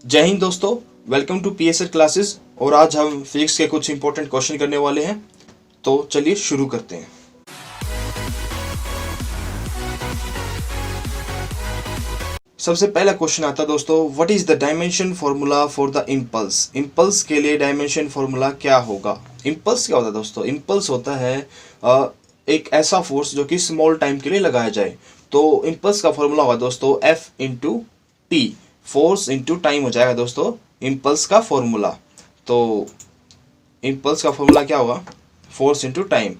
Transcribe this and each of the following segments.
जय हिंद दोस्तों। Welcome to PSR classes. और आज हम फिजिक्स के कुछ इंपॉर्टेंट क्वेश्चन करने वाले हैं, तो चलिए शुरू करते हैं। सबसे पहला क्वेश्चन आता है दोस्तों, what is the dimension formula for the impulse. Impulse के लिए डायमेंशन फॉर्मूला क्या होगा। इम्पल्स क्या होता है दोस्तों? इम्पल्स होता है एक ऐसा फोर्स जो कि स्मॉल टाइम के लिए लगाया जाए। तो इम्पल्स का फॉर्मूला होगा दोस्तों F into T, force into time हो जाएगा दोस्तों इम्पल्स का फॉर्मूला। तो इम्पल्स का फॉर्मूला क्या होगा? Force into time,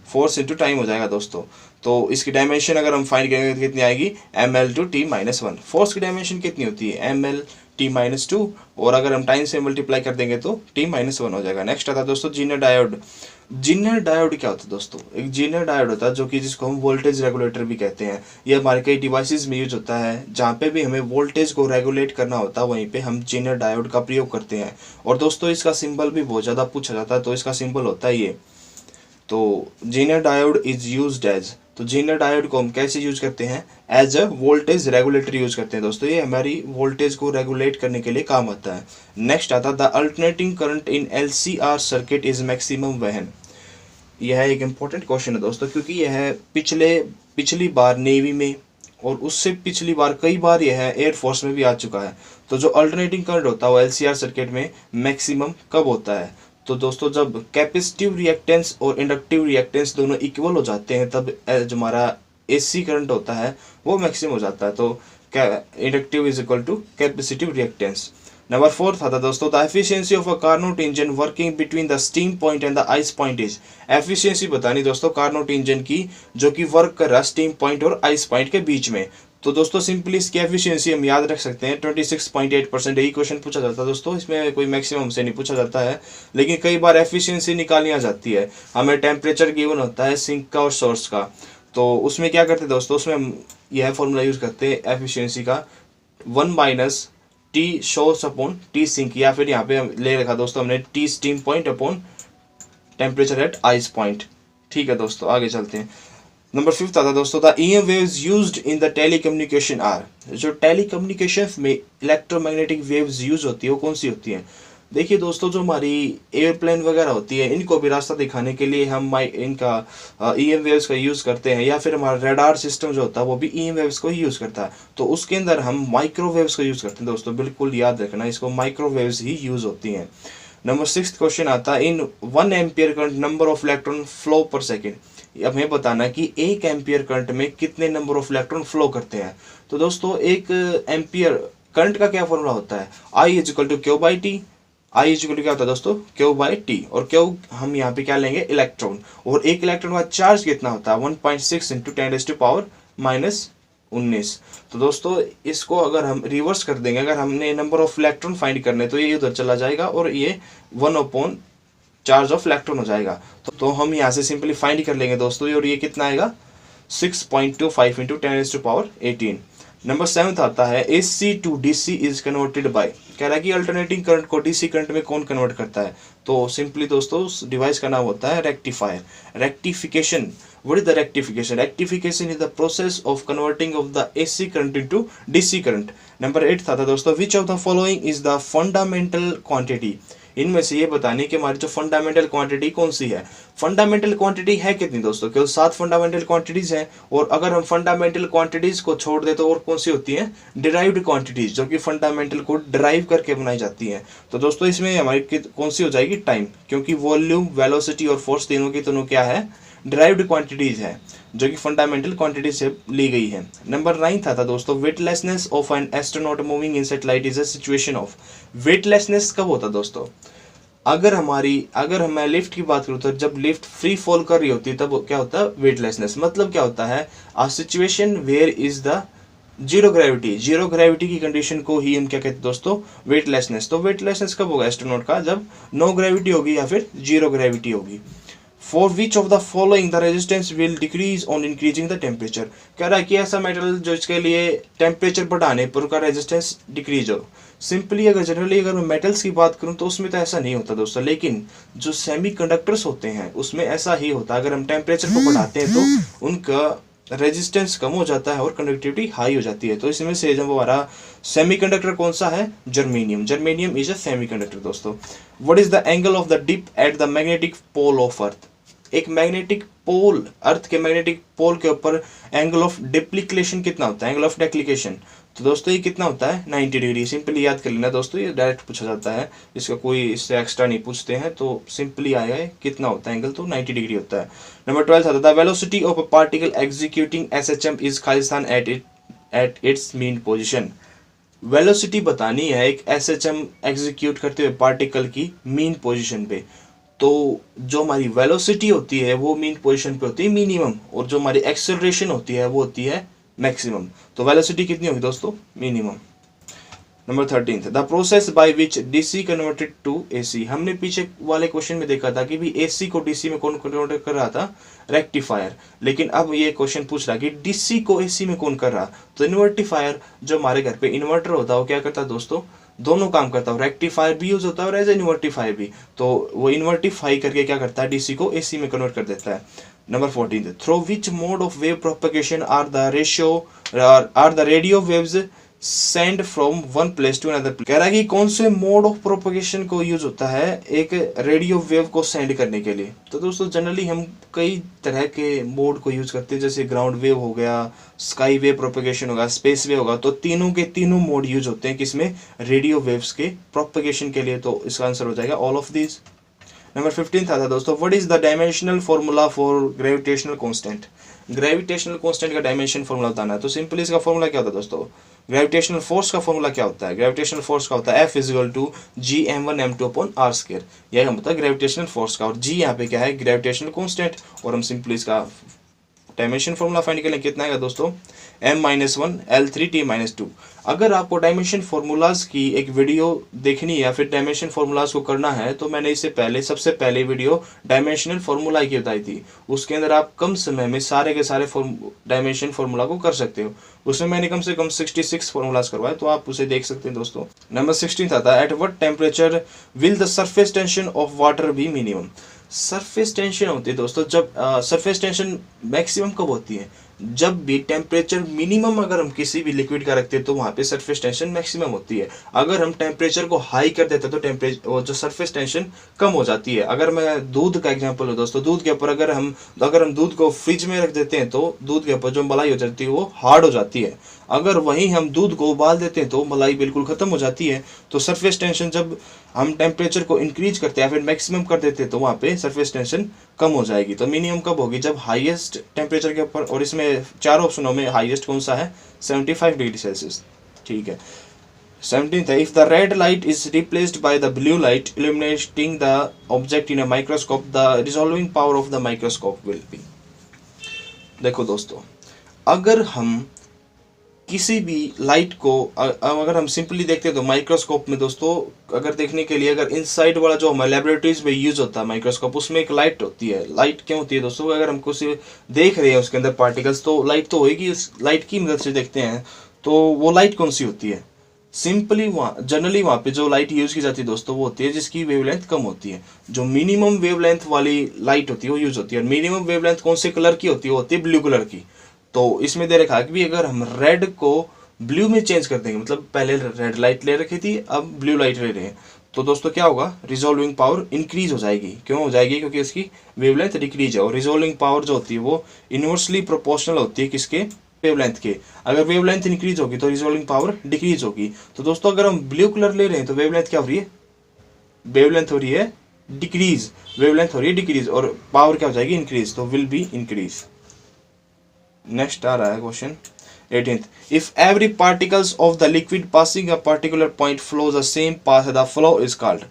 force into time हो जाएगा दोस्तों। तो इसकी डायमेंशन अगर हम फाइंड करेंगे तो कितनी आएगी? M L two T minus one. Force की डायमेंशन कितनी होती है? M L T minus two, और अगर हम टाइम से मल्टीप्लाई कर देंगे तो टी माइनस वन हो जाएगा। नेक्स्ट आता है दोस्तों जीनर डायोड। जीनर डायोड क्या होता है दोस्तों? एक जीनर डायोड होता है जो कि जिसको हम वोल्टेज रेगुलेटर भी कहते हैं। ये हमारे कई डिवाइसेस में यूज होता है। जहाँ पे भी हमें वोल्टेज को रेगुलेट करना होता है वहीं पे हम जीनर डायोड का प्रयोग करते हैं। और दोस्तों इसका सिंबल भी बहुत ज़्यादा पूछा जाता है, तो इसका सिंबल होता है ये। तो Zener diode is used as, तो जीनर डायोड को हम कैसे यूज करते हैं? As a voltage regulator use करते हैं दोस्तों। ये हमारी वोल्टेज को रेगुलेट करने के लिए काम आता है। नेक्स्ट आता है the alternating current in LCR circuit is maximum वहन। यह एक इम्पोर्टेंट क्वेश्चन है दोस्तों, क्योंकि यह पिछली बार नेवी में और उससे पिछली बार कई बार यह एयरफोर्स में भी आ चुका है। तो जो अल्टरनेटिंग करंट होता है वो एलसीआर सर्किट में मैक्सिमम कब होता है? तो दोस्तों जब कैपेसिटिव रिएक्टेंस और इंडक्टिव रिएक्टेंस दोनों इक्वल हो जाते हैं तब जो हमारा एसी करंट होता है वो मैक्सिमम हो जाता है। तो inductive is equal to capacitive reactance. Number fourth आता दोस्तों the efficiency of a Carnot engine working between the steam point and the ice point is. Efficiency बतानी दोस्तों कार्नोट इंजन की जो कि वर्क कर रहा है स्टीम पॉइंट और आइस पॉइंट के बीच में। तो दोस्तों सिंपली इसकी एफिशिएंसी हम याद रख सकते हैं 26.8%। यही क्वेश्चन पूछा जाता है दोस्तों, इसमें कोई मैक्सिमम से नहीं पूछा जाता है, लेकिन कई बार एफिशिएंसी निकालनी आ जाती है। हमें टेम्परेचर गिवन होता है सिंक का और सोर्स का, तो उसमें क्या करते हैं दोस्तों, उसमें हम यह फॉर्मूला यूज करते हैं एफिशिएंसी का 1 minus T source upon T sink, या फिर यहाँ पे ले रखा दोस्तों हमने T steam point upon temperature at ice point. ठीक है दोस्तों, आगे चलते हैं। नंबर फिफ्थ आता है दोस्तों the EM waves used in the telecommunication are. जो टेलीकम्युनिकेशन में इलेक्ट्रोमैग्नेटिक वेव्स यूज होती है वो कौन सी होती है? देखिए दोस्तों जो हमारी एयरप्लेन वगैरह होती है इनको भी रास्ता दिखाने के लिए हम इनका ईएम वेव्स का यूज़ करते हैं, या फिर हमारा रडार सिस्टम जो होता है वो भी ईएम वेव्स को ही यूज़ करता है। तो उसके अंदर हम माइक्रोवेव्स को यूज़ करते हैं दोस्तों, बिल्कुल याद रखना, इसको माइक्रोवेव्स ही यूज़ होती हैं। नंबर सिक्स क्वेश्चन आता है इन 1 ampere current number of electron flow पर सेकेंड। हमें बताना कि 1 एम्पियर करंट में कितने नंबर ऑफ इलेक्ट्रॉन फ्लो करते हैं। तो दोस्तों 1 एम्पियर करंट का क्या फॉर्मूला होता है? I is equal to Q by T. I is equal to क्या होता है दोस्तों? क्यू बाई टी, और क्यू हम यहाँ पे क्या लेंगे? इलेक्ट्रॉन। और एक इलेक्ट्रॉन का चार्ज कितना होता है? 1.6 इंटू 10⁻⁻19। तो दोस्तों इसको अगर हम रिवर्स कर देंगे, अगर हमने नंबर ऑफ इलेक्ट्रॉन फाइंड करने तो ये उधर चला जाएगा और ये 1 अपॉन चार्ज ऑफ इलेक्ट्रॉन हो जाएगा। तो हम यहाँ से सिंपली फाइंड कर लेंगे दोस्तों, और ये कितना आएगा? 6.25 इंटू 10⁻18। नंबर सेवंथ आता है AC to DC is converted by. कह रहा है कि अल्टरनेटिंग करंट को DC करंट में कौन कन्वर्ट करता है? तो सिंपली दोस्तों उस डिवाइस का नाम होता है rectifier. Rectification, what is the rectification? Rectification is the process of converting of the AC current into DC current. Number 8 था दोस्तों which of the following is the fundamental quantity. इनमें से ये बताने कि हमारी जो फंडामेंटल क्वांटिटी कौन सी है। फंडामेंटल क्वांटिटी है कितनी दोस्तों? केवल 7 फंडामेंटल क्वांटिटीज हैं। और अगर हम फंडामेंटल क्वांटिटीज को छोड़ दे तो और कौन सी होती हैं? डिराइव्ड क्वांटिटीज, जो कि फंडामेंटल को डिराइव करके बनाई जाती हैं। तो दोस्तों इसमें हमारी कौन सी हो जाएगी? टाइम, क्योंकि वॉल्यूम, वेलोसिटी और फोर्स तीनों की तीनों क्या है? डिराइव्ड क्वांटिटीज है, जो कि फंडामेंटल क्वांटिटी से ली गई है। नंबर 9 था दोस्तों weightlessness of an astronaut moving in satellite is a situation of. Weightlessness कब होता दोस्तों? अगर मैं लिफ्ट की बात करूँ तो जब लिफ्ट फ्री फॉल कर रही होती है तब क्या होता है? वेटलेसनेस। मतलब क्या होता है? A situation where is the zero gravity. Zero gravity की कंडीशन को ही हम क्या कहते हैं दोस्तों? वेटलेसनेस। तो वेटलेसनेस कब होगा एस्ट्रोनॉट का? जब नो ग्रेविटी होगी या फिर जीरो ग्रेविटी होगी। For which of the following the resistance will decrease on increasing the temperature. कह रहा है कि ऐसा मेटल जो इसके लिए टेम्परेचर बढ़ाने पर उसका रेजिस्टेंस डिक्रीज हो। सिंपली अगर मैं मेटल्स की बात करूं तो उसमें तो ऐसा नहीं होता दोस्तों, लेकिन जो सेमीकंडक्टर्स होते हैं उसमें ऐसा ही होता है। अगर हम टेम्परेचर को बढ़ाते हैं तो उनका रेजिस्टेंस कम हो जाता है और कंडक्टिविटी हाई हो जाती है। तो इसमें से जब हमारा सेमीकंडक्टर कौन सा है, germanium. Germanium is a semiconductor दोस्तों। What is the angle of the dip at the magnetic pole of earth. एक मैग्नेटिक पोल, अर्थ के मैग्नेटिक पोल के ऊपर एंगल ऑफ डिप्लीकेशन कितना होता है, एंगल ऑफ डेक्लिकेशन। तो दोस्तों ये कितना होता है, 90 डिग्री। सिंपली याद कर लेना दोस्तों, ये डायरेक्ट पूछा जाता है, इसका कोई इससे एक्स्ट्रा नहीं पूछते हैं, तो सिंपली आया है कितना होता है एंगल, तो 90 डिग्री होता है। नंबर 12 आता है, the velocity of a particle executing SHM is Khalistan at its mean position. Velocity बतानी है एक एसएचएम एग्जीक्यूट करते हुए पार्टिकल की मीन पोजीशन पे। तो जो हमारी वेलोसिटी होती है वो मीन पोजीशन पे होती है मिनिमम, और जो हमारी एक्सेलरेशन होती है वो होती है मैक्सिमम। तो वेलोसिटी कितनी होगी दोस्तों, minimum. Number 13, the process by which DC converted to AC. हमने पीछे वाले क्वेश्चन में देखा था कि भी एसी को डीसी में कौन कन्वर्ट कर रहा था, रेक्टिफायर। लेकिन अब ये क्वेश्चन पूछ रहा कि डीसी को एसी में कौन कर रहा, तो इन्वर्टिफायर। जो हमारे घर पे इन्वर्टर होता है वो क्या करता है दोस्तों, दोनों काम करता है, रेक्टिफायर भी यूज होता है और एज इन्वर्टिफायर भी। तो वो इन्वर्टिफाई करके क्या करता है, डीसी को एसी में कन्वर्ट कर देता है। Number 14, through which mode of wave propagation are the radio waves send from one place to another place. कह रहा है कि कौन से मोड ऑफ प्रोपगेशन को यूज होता है एक रेडियो वेव को सेंड करने के लिए। तो दोस्तों जनरली हम कई तरह के मोड को यूज करते हैं, जैसे ग्राउंड वेव हो गया, स्काई वेव प्रोपगेशन होगा, स्पेस वेव होगा। तो तीनों के तीनों मोड यूज होते हैं किसमें, रेडियो वेव्स के प्रोपगेशन के लिए। तो इसका आंसर हो जाएगा ऑल ऑफ दीज। नंबर 15 था दोस्तों, what is the dimensional formula for gravitational constant. Gravitational constant का डायमेंशन फॉर्मूला बताना है। तो सिंपली इसका फॉर्मूला क्या होता है दोस्तों, ग्रेविटेशनल फोर्स का फॉर्मूला क्या होता है, ग्रेविटेशनल फोर्स का होता है F = Gm1m2/r²। यह हम बताया ग्रेविटेशनल फोर्स का, और G यहाँ पे क्या है, ग्रेविटेशनल कांस्टेंट। और हम सिंपली इसका डायमेंशन फॉर्मूला फाइंड करें, कितना है दोस्तों, m-1 L3t-2। अगर आपको डायमेंशन फॉर्मूलाज की एक वीडियो देखनी है या फिर डायमेंशन फॉर्मूलाज को करना है, तो मैंने इससे पहले सबसे पहले वीडियो डायमेंशनल फॉर्मूला की बताई थी। उसके अंदर आप कम समय में सारे के सारे डायमेंशन फॉर्मूला को कर सकते हो। उसमें मैंने कम से कम 66 फॉर्मूलाज करवाए, तो आप उसे देख सकते हैं दोस्तों। नंबर 16 आता है, at what temperature will the surface tension of water B minimum. Surface tension होती है दोस्तों, जब सरफेस टेंशन मैक्सिमम कब होती है, जब भी टेम्परेचर मिनिमम अगर हम किसी भी लिक्विड का रखते हैं तो वहाँ पे सरफेस टेंशन मैक्सिमम होती है। अगर हम टेम्परेचर को हाई कर देते हैं तो टेम्परेचर जो सरफेस टेंशन कम हो जाती है। अगर मैं दूध का एग्जांपल है दोस्तों, दूध के ऊपर अगर हम दूध को फ्रिज में रख देते हैं तो दूध के ऊपर जो मलाई हो जाती है वो हार्ड हो जाती है। अगर वहीं हम दूध को उबाल देते हैं तो मलाई बिल्कुल खत्म हो जाती है। तो सरफेस टेंशन जब हम टेम्परेचर को इंक्रीज करते हैं फिर मैक्सिमम कर देते हैं तो वहाँ पे सरफेस टेंशन कम हो जाएगी। तो मिनिमम कब होगी, जब हाईएस्ट टेम्परेचर के ऊपर, और इसमें चार ऑप्शनों में हाईएस्ट कौन सा है, 75 डिग्री सेल्सियस। ठीक है। 17th है, if the red light is replaced by the blue light illuminating the object in a microscope, the resolving power of the microscope will be. देखो दोस्तों, अगर हम किसी भी लाइट को अगर हम सिंपली देखते हैं तो माइक्रोस्कोप में दोस्तों, अगर देखने के लिए अगर इनसाइड वाला जो हमारे लेबोरेटरीज में यूज होता है माइक्रोस्कोप, उसमें एक लाइट होती है। लाइट क्यों होती है दोस्तों, अगर हम कुछ देख रहे हैं उसके अंदर पार्टिकल्स, तो लाइट तो होगी, उस लाइट की मदद से देखते हैं। तो वो लाइट कौन सी होती है, सिंपली जनरली वहाँ पे जो लाइट यूज की जाती है दोस्तों वो होती है जिसकी वेवलेंथ कम होती है। जो मिनिमम वेवलेंथ वाली लाइट होती है वो यूज होती है। और मिनिमम वेवलेंथ कौन से कलर की होती है, वो होती है ब्लू कलर की। तो इसमें दे रखा है कि अगर हम रेड को ब्लू में चेंज कर देंगे, मतलब पहले रेड लाइट ले रखी थी अब ब्लू लाइट ले रहे हैं, तो दोस्तों क्या होगा, रिजॉल्विंग पावर इंक्रीज हो जाएगी। क्यों हो जाएगी, क्योंकि इसकी वेवलेंथ डिक्रीज है। और रिजॉल्विंग पावर जो होती है वो इनवर्सली प्रोपोर्शनल होती है किसके, वेवलेंथ के। अगर वेवलेंथ इंक्रीज होगी तो रिजॉल्विंग पावर डिक्रीज होगी। तो दोस्तों अगर हम ब्लू कलर ले रहे हैं तो वेवलेंथ क्या हो रही है, वेवलेंथ हो रही है डिक्रीज, वेवलेंथ हो रही है डिक्रीज, और पावर क्या हो जाएगी, इंक्रीज। तो विल बी इंक्रीज। नेक्स्ट आ रहा है question 18th, if every particles of the liquid passing a particular point flows the same path, the flow is called।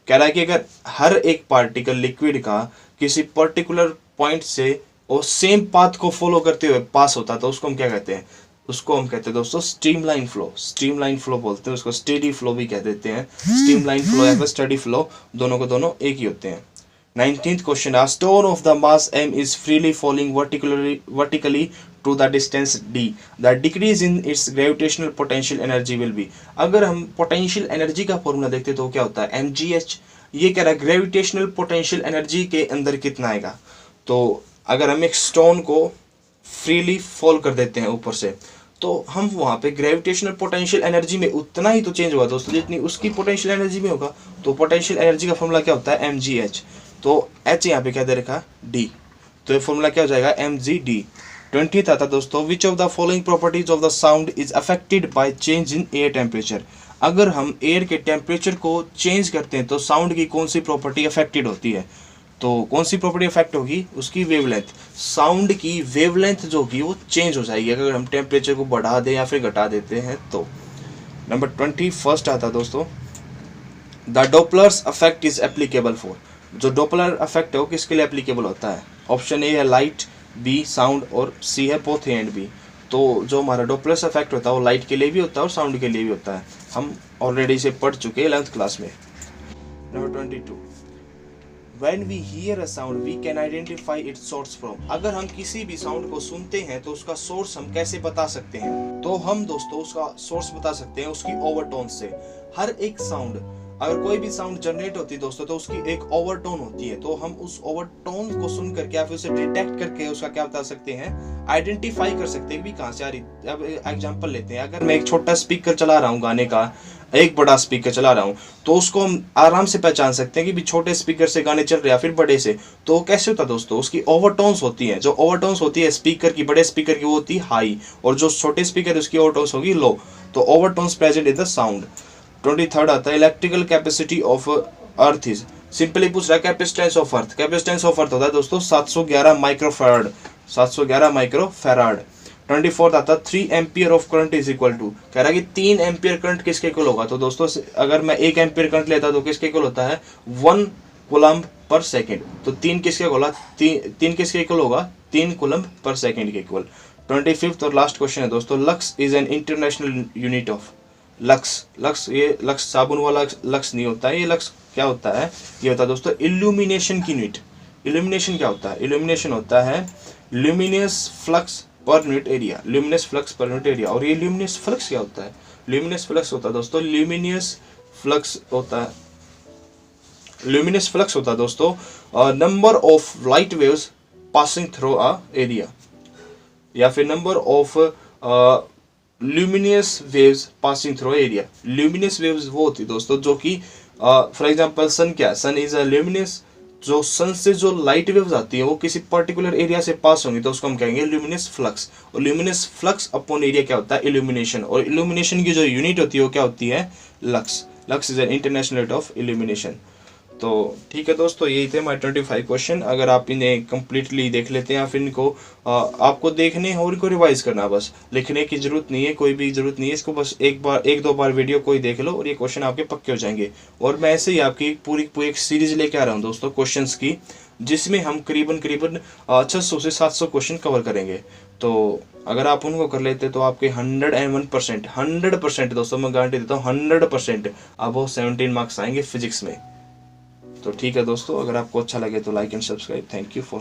कह रहा है कि अगर हर एक पार्टिकल लिक्विड का किसी पर्टिकुलर पॉइंट से और सेम पाथ को फॉलो करते हुए पास होता है तो उसको हम क्या कहते हैं, उसको हम कहते हैं दोस्तों स्ट्रीमलाइन फ्लो। स्ट्रीमलाइन फ्लो बोलते हैं उसको, स्टेडी फ्लो भी कह देते हैं। स्ट्रीमलाइन फ्लो या फिर स्टडी फ्लो, दोनों को दोनों एक ही होते हैं। 19th question, a stone of the mass m is freely falling vertically to the distance d, the decrease in its gravitational potential energy will be। अगर हम पोटेंशियल एनर्जी का फॉर्मूला देखते तो क्या होता है, mgh। ये कह रहा है ग्रेविटेशनल पोटेंशियल एनर्जी के अंदर कितना आएगा। तो अगर हम एक स्टोन को फ्रीली फॉल कर देते हैं ऊपर से, तो हम वहाँ पे ग्रेविटेशनल पोटेंशियल एनर्जी में उतना ही तो चेंज होगा दोस्तों जितनी उसकी पोटेंशियल एनर्जी में होगा। तो पोटेंशियल एनर्जी का फॉर्मूला क्या होता है, mgh। तो h यहाँ पे क्या दे रखा, d, तो ये फॉर्मूला क्या हो जाएगा, mgd। 20th आता दोस्तों, which of the following properties of the sound is affected by change in air temperature. अगर हम एयर के टेम्परेचर को चेंज करते हैं तो साउंड की कौन सी प्रॉपर्टी अफेक्टेड होती है। तो कौन सी प्रॉपर्टी अफेक्ट होगी, उसकी वेवलेंथ, साउंड की वेवलेंथ जो होगी वो चेंज हो जाएगी अगर हम टेम्परेचर को बढ़ा दें या फिर घटा देते हैं तो। नंबर 21 आता दोस्तों, the Doppler's affect is applicable for. जो डॉपलर अफेक्ट है वो किसके लिए एप्लीकेबल होता है, ऑप्शन ए है लाइट, बी साउंड और सी है बोथ ए एंड बी। तो जो हमारा डॉपलर्स अफेक्ट होता है वो लाइट के लिए भी होता है और साउंड के लिए भी होता है, हम ऑलरेडी इसे पढ़ चुके हैं 11th क्लास में। Number 22, When we hear a sound, we can identify its source from। अगर हम किसी भी साउंड को सुनते हैं तो उसका सोर्स हम कैसे बता सकते हैं, तो हम दोस्तों उसका सोर्स बता सकते हैं उसकी ओवरटोन से। हर एक साउंड, अगर कोई भी साउंड जनरेट होती है दोस्तों तो उसकी एक ओवरटोन होती है, तो हम उस ओवरटोन को सुन करके या फिर उसे डिटेक्ट करके उसका क्या बता सकते हैं, आइडेंटिफाई कर सकते हैं कि कहाँ से आ रही। अब एग्जांपल लेते हैं, अगर मैं एक छोटा स्पीकर चला रहा हूँ गाने का, एक बड़ा स्पीकर चला रहा हूँ, तो उसको हम आराम से पहचान सकते हैं कि भी छोटे स्पीकर से गाने चल रहे हैं या फिर बड़े से। तो कैसे होता है दोस्तों, उसकी ओवरटोन्स होती हैं। जो ओवरटोन्स होती है स्पीकर की, बड़े स्पीकर की वो होती है हाई, और जो छोटे स्पीकर है उसकी ओवरटोन्स होगी लो। तो overtones present in the sound. 23rd आता है, electrical capacity of earth is. Simply पूछ रहा है capacitance of earth. Capacitance of earth होता है दोस्तों 711 माइक्रोफैराड, 711 माइक्रोफैराड। 24th आता है, 3 ampere of current is equal to. कह रहा है कि 3 एम्पियर करंट किसके इक्वल होगा। तो दोस्तों अगर मैं 1 एम्पियर करंट लेता तो किसके इक्वल होता है, 1 कूलम्ब पर सेकेंड। तो 3 किसके इक्वल, 3 किसके इक्वल होगा, 3 कूलम्ब पर सेकेंड के इक्वल। 25th और लास्ट क्वेश्चन है दोस्तों, lux is an international unit of. Lux ये लक्स साबुन वाला लक्स नहीं होता है, ये लक्स क्या होता है, ये होता है दोस्तों इल्यूमिनेशन की यूनिट। इल्यूमिनेशन क्या होता है, इल्यूमिनेशन होता है luminous flux per unit area, luminous flux per unit area. और ये ल्यूमिनस फ्लक्स क्या होता है, ल्यूमिनस फ्लक्स होता है दोस्तों, ल्यूमिनस फ्लक्स होता है, ल्यूमिनस फ्लक्स होता है दोस्तों number of light waves passing through a area, या फिर number of luminous waves passing through area. Luminous waves वो होती है दोस्तों जो कि फॉर एग्जांपल सन क्या है, सन इज अ ल्यूमिनस। जो सन से जो लाइट वेव्स आती है वो किसी पर्टिकुलर एरिया से पास होंगी तो उसको हम कहेंगे ल्यूमिनस फ्लक्स। और ल्यूमिनस फ्लक्स अपॉन एरिया क्या होता है, इल्यूमिनेशन। और इल्यूमिनेशन की जो यूनिट होती है वो क्या होती है, lux. Lux is an international unit of illumination. तो ठीक है दोस्तों, यही थे हमारे 25 क्वेश्चन। अगर आप इन्हें कम्प्लीटली देख लेते हैं या फिर इनको आपको देखने और इनको रिवाइज करना, बस लिखने की जरूरत नहीं है, कोई भी जरूरत नहीं है, इसको बस एक दो बार वीडियो कोई देख लो और ये क्वेश्चन आपके पक्के हो जाएंगे। और मैं ऐसे ही आपकी पूरी एक सीरीज लेके आ रहा हूँ दोस्तों क्वेश्चंस की, जिसमें हम करीबन 600 से 700 क्वेश्चन कवर करेंगे। तो अगर आप उनको कर लेते तो आपके 101% दोस्तों मैं गारंटी देता हूँ 100% अब 17 मार्क्स आएंगे फिजिक्स में। तो ठीक है दोस्तों, अगर आपको अच्छा लगे तो like and subscribe. Thank you for